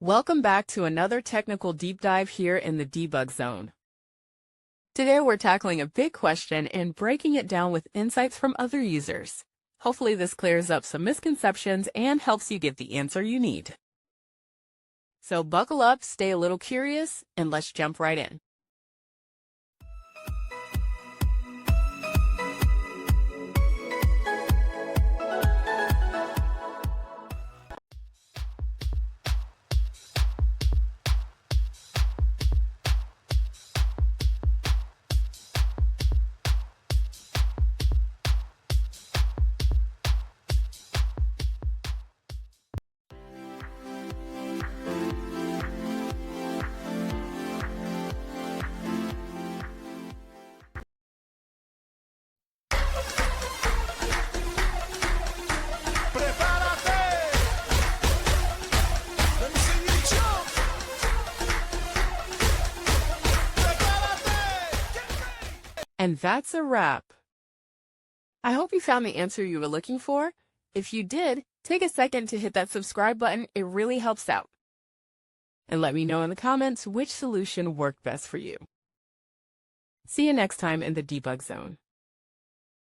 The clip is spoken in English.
Welcome back to another technical deep dive here in the Debug Zone. Today we're tackling a big question and breaking it down with insights from other users. Hopefully this clears up some misconceptions and helps you get the answer you need. So buckle up, stay a little curious, and let's jump right in. And that's a wrap. I hope you found the answer you were looking for. If you did, take a second to hit that subscribe button. It really helps out. And let me know in the comments which solution worked best for you. See you next time in the Debug Zone.